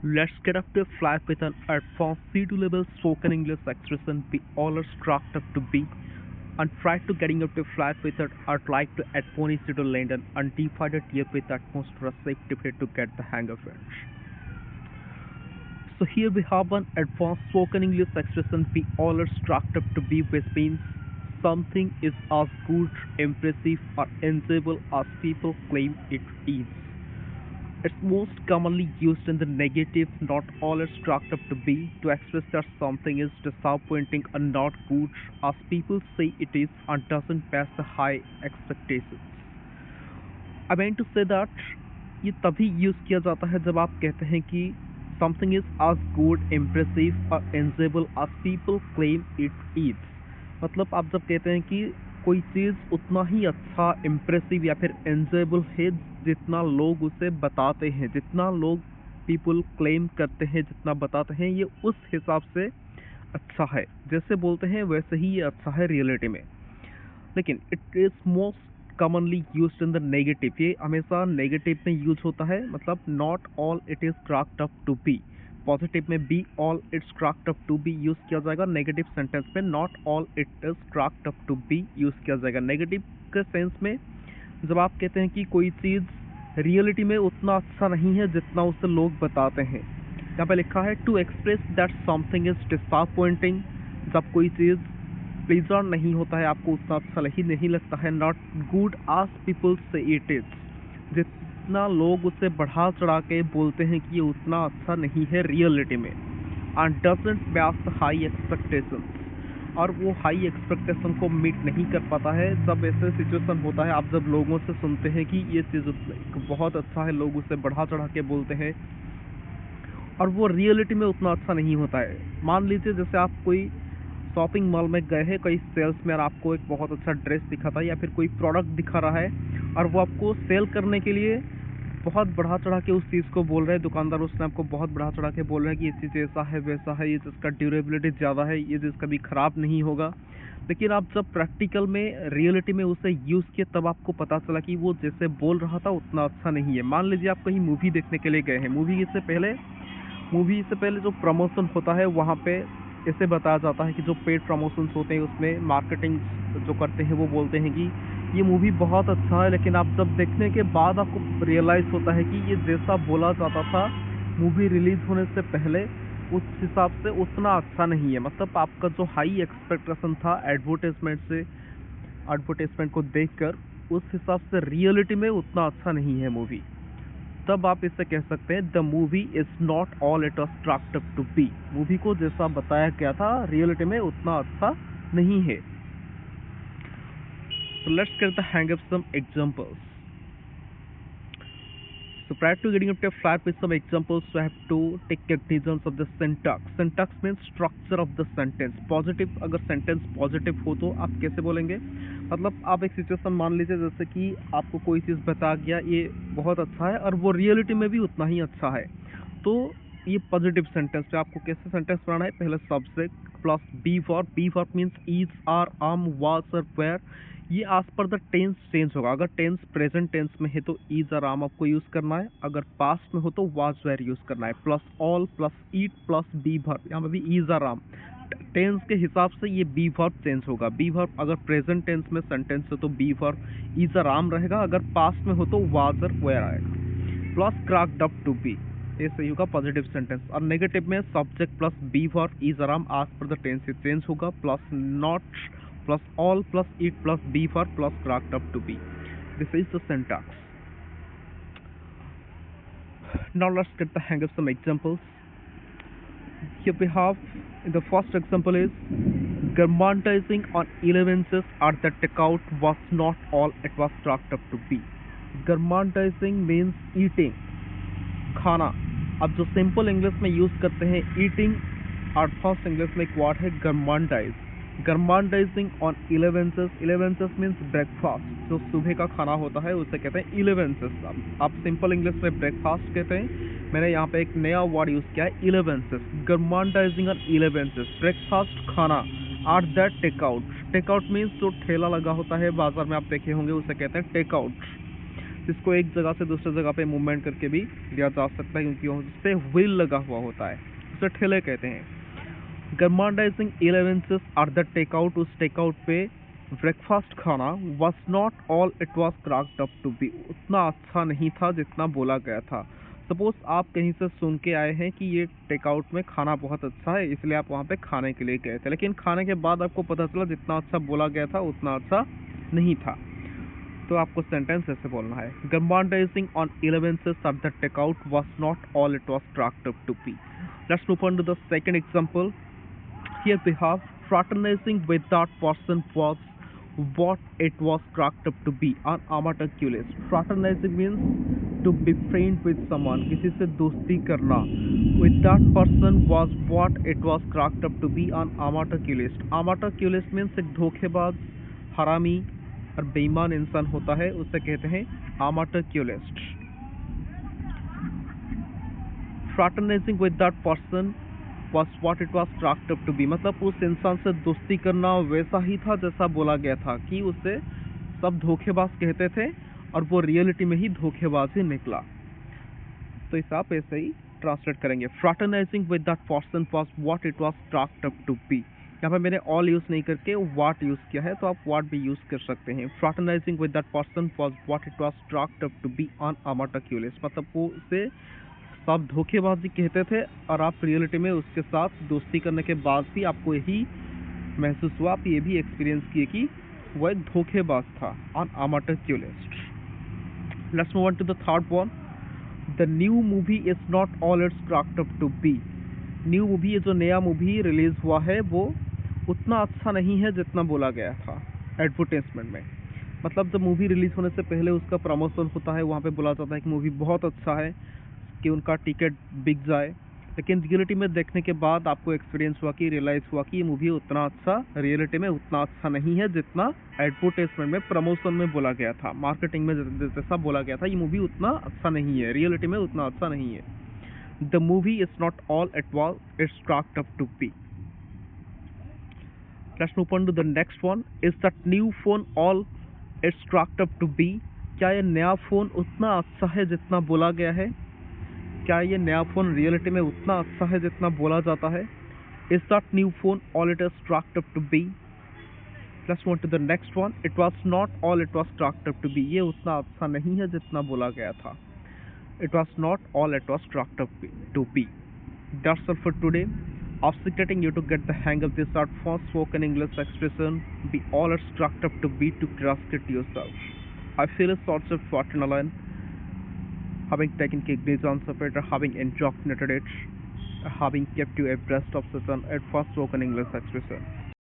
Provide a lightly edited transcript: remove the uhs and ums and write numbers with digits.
Let's get up to a fly with an advanced C2 level spoken English expression we all are struck up to be and try to getting up to fly with it or like to admonish you to land an undivided year with atmosphere safety to get the hang of it. So here we have an advanced spoken English expression we all are struck up to be, which means something is as good, impressive or enjoyable as people claim it is. It's most commonly used in the negative, not all it's cracked up to be, to express that something is disappointing or not good, as people say it is and doesn't pass the high expectations. I meant to say that ये तभी use किया जाता है जब आप कहते हैं कि something is as good, impressive or enjoyable as people claim it is. मतलब आप जब कहते हैं कि कोई चीज़ उतना ही अच्छा, इम्प्रेसिव या फिर एंजॉयबल है जितना लोग उसे बताते हैं, जितना लोग पीपल क्लेम करते हैं, जितना बताते हैं, ये उस हिसाब से अच्छा है, जैसे बोलते हैं वैसे ही ये अच्छा है रियलिटी में. लेकिन it is most commonly used in the negative. ये हमेशा नेगेटिव में यूज होता है. मतलब not all it is craft up to be. Positive में be all it's craft up to be use किया जाएगा. नेगेटिव सेंटेंस में not all it is craft up to be use किया जाएगा. नेगेटिव के सेंस में जब आप कहते हैं कि कोई चीज़ रियलिटी में उतना अच्छा नहीं है जितना उसे लोग बताते हैं. यहाँ पे लिखा है to express that something is disappointing. जब कोई चीज़ प्लीजर नहीं होता है, आपको उतना अच्छा नहीं लगता है. नॉट गुड आज पीपल से इट इज. जितना लोग उसे बढ़ा चढ़ा के बोलते हैं कि ये उतना अच्छा नहीं है रियलिटी में. And doesn't match high expectation. और वो हाई एक्सपेक्टेशन को मीट नहीं कर पाता है. जब ऐसे सिचुएशन होता है, आप जब लोगों से सुनते हैं कि ये चीज़ बहुत अच्छा है, लोग उसे बढ़ा चढ़ा के बोलते हैं और वो रियलिटी में उतना अच्छा नहीं होता है. मान लीजिए जैसे आप कोई शॉपिंग मॉल में गए हैं, कोई सेल्स में, और आपको एक बहुत अच्छा ड्रेस दिखाता है या फिर कोई प्रोडक्ट दिखा रहा है और वो आपको सेल करने के लिए बहुत बढ़ा चढ़ा के उस चीज़ को बोल रहे हैं. दुकानदार उसने आपको बहुत बढ़ा चढ़ा के बोल रहे हैं कि ये चीज़ ऐसा है वैसा है, ये चीज़ का ड्यूरेबिलिटी ज़्यादा है, ये चीज़ कभी ख़राब नहीं होगा. लेकिन आप जब प्रैक्टिकल में रियलिटी में उसे यूज़ किए तब आपको पता चला कि वो जैसे बोल रहा था उतना अच्छा नहीं है. मान लीजिए आप कहीं मूवी देखने के लिए गए हैं. मूवी से पहले जो प्रमोशन होता है वहाँ पे ऐसे बताया जाता है कि जो पेड प्रमोशंस होते हैं उसमें मार्केटिंग जो करते हैं वो बोलते हैं कि ये मूवी बहुत अच्छा है. लेकिन आप जब देखने के बाद आपको रियलाइज़ होता है कि ये जैसा बोला जाता था मूवी रिलीज़ होने से पहले उस हिसाब से उतना अच्छा नहीं है. मतलब आपका जो हाई एक्सपेक्टेशन था एडवर्टाइजमेंट को देखकर, उस हिसाब से रियलिटी में उतना अच्छा नहीं है मूवी. तब आप इससे कह सकते हैं the movie is not all it was cracked up to be. Movie को जैसा बताया गया था रियलिटी में उतना अच्छा नहीं है. So let's get the hang of some examples. So prior to getting up to a flat with some examples, so I have to take cognizance of the syntax. Syntax means structure of the sentence. Positive, अगर sentence positive हो तो आप कैसे बोलेंगे? मतलब आप एक situation मान लीजिए जैसे कि आपको कोई चीज़ बता गया ये बहुत अच्छा है और वो रियलिटी में भी उतना ही अच्छा है, तो ये पॉजिटिव सेंटेंस पे आपको कैसे सेंटेंस बनाना है? पहले subject plus be verb. Be verb means is, are, am, was और वेयर. ये as per the tense change होगा. अगर टेंस प्रेजेंट टेंस में है तो इज और आम आपको यूज़ करना है. अगर पास्ट में हो तो वाज वेयर यूज़ करना है. Plus all plus eat plus be verb. यहाँ पर भी इज और आम टेंस के हिसाब से ये बी वर्ब चेंज होगा. बी वर्ब अगर प्रेजेंट टेंस में सेंटेंस है तो बी वर्ब इज और आम रहेगा. अगर पास्ट में हो तो वाज और वेयर आएगा. Plus cracked up to be, ये सही होगा पॉजिटिव सेंटेंस. और नेगेटिव में subject plus be verb is are am as per the tense change होगा. Plus not plus all plus it plus be verb plus cracked up to be. This is the syntax. Now let's get the hang of some examples. Here we have the first example is Garmentizing on allowances at the takeout was not all it was cracked up to be. Garmentizing means eating, खाना. अब जो simple English में use करते हैं eating, और first English में एक word है gormandize. Gormandizing on elevenses. Elevenses means breakfast. जो सुबह का खाना होता है उसे कहते हैं इलेवेंसेस. आप सिंपल इंग्लिश में ब्रेकफास्ट कहते हैं, मैंने यहाँ पे एक नया वर्ड यूज़ किया है elevenses. Gourmandising on elevenses, breakfast खाना. Are that takeout. Takeout means जो ठेला लगा होता है बाजार में आप देखे होंगे उसे कहते हैं टेकआउट. जिसको एक जगह से दूसरी जगह पे मूवमेंट करके भी लिया जा सकता है, क्योंकि उससे व्हील लगा हुआ होता है, उसे ठेले कहते हैं। Gourmandising elevenses are the takeout, उस टेकआउट पे ब्रेकफास्ट खाना was not all it was craft up to be, उतना अच्छा नहीं था जितना बोला गया था। सपोज आप कहीं से सुन के आए हैं कि ये टेकआउट में खाना बहुत अच्छा है, इसलिए आप वहाँ पे खाने के लिए गए थे, लेकिन खाने के बाद आपको पता चला जितना अच्छा बोला गया था उतना अच्छा नहीं था। तो आपको सेंटेंस ऐसे बोलना है, gormandizing on elevenses at the takeout was not all it was craft up to be. Let's move on to the second example. Here we have fraternizing with that person was what it was cracked up to be, an amateurist. Fraternizing means to be friend with someone, किसी से दोस्ती करना. With that person was what it was cracked up to be, an amateurist. Amateurist means एक धोखेबाज, हरामी और बेईमान इंसान होता है, उसे कहते हैं amateurist. Fraternizing with that person was what it was cracked up to be, मतलब उस इंसान से दोस्ती करना वैसा ही था जैसा बोला गया था, कि उसे सब धोखेबाज कहते थे और वो रियलिटी में ही धोखेबाज ही निकला। तो इसे आप ऐसे ही ट्रांसलेट करेंगे, fraternizing with that person was what it was craft up to be. यहाँ पर मैंने ऑल यूज नहीं करके व्हाट यूज किया है, तो आप व्हाट भी यूज कर सकते हैं। Fraternizing with that person was what it was craft up to be on amateurist, मतलब वो उसे सब धोखेबाजी कहते थे और आप रियलिटी में उसके साथ दोस्ती करने के बाद भी आपको यही महसूस हुआ, आप ये भी एक्सपीरियंस किए कि वो एक धोखेबाज था, on amateurist. Let's move on to the third one. The new movie is not all it's craft up to be. New movie, ये जो नया मूवी रिलीज हुआ है वो उतना अच्छा नहीं है जितना बोला गया था एडवर्टाइजमेंट में। मतलब जब मूवी रिलीज होने से पहले उसका प्रमोशन होता है, वहाँ पे बोला जाता है कि मूवी बहुत अच्छा है, कि उनका टिकट बिक जाए, लेकिन रियलिटी में देखने के बाद आपको एक्सपीरियंस हुआ कि रियलाइज हुआ कि ये मूवी उतना अच्छा रियलिटी में उतना अच्छा नहीं है जितना एडवर्टाइजमेंट में प्रमोशन में बोला गया था, मार्केटिंग में जैसा बोला गया था, ये मूवी उतना अच्छा नहीं है, रियलिटी में उतना अच्छा नहीं है। The movie is not all it was it's craft up to be. Let's move on to the next one. Is that new phone all it's craft up to be. क्या ये नया फोन उतना अच्छा है जितना बोला गया है? क्या ये नया फोन रियलिटी में उतना अच्छा है जितना बोला जाता है? Is that new phone all it is craft up to be? Let's move to the next one. It was not all it was craft up to be. ये उतना अच्छा नहीं है जितना बोला गया था। It was not all it was craft up to be. That's all for today. After getting you to get the hang of this art for spoken English expression, be all it's cracked up to be to grasp it yourself. I feel a sort of fortunate having taken cognizance of it, or having indoctrinated it, having kept you abreast of such an advanced spoken English expression.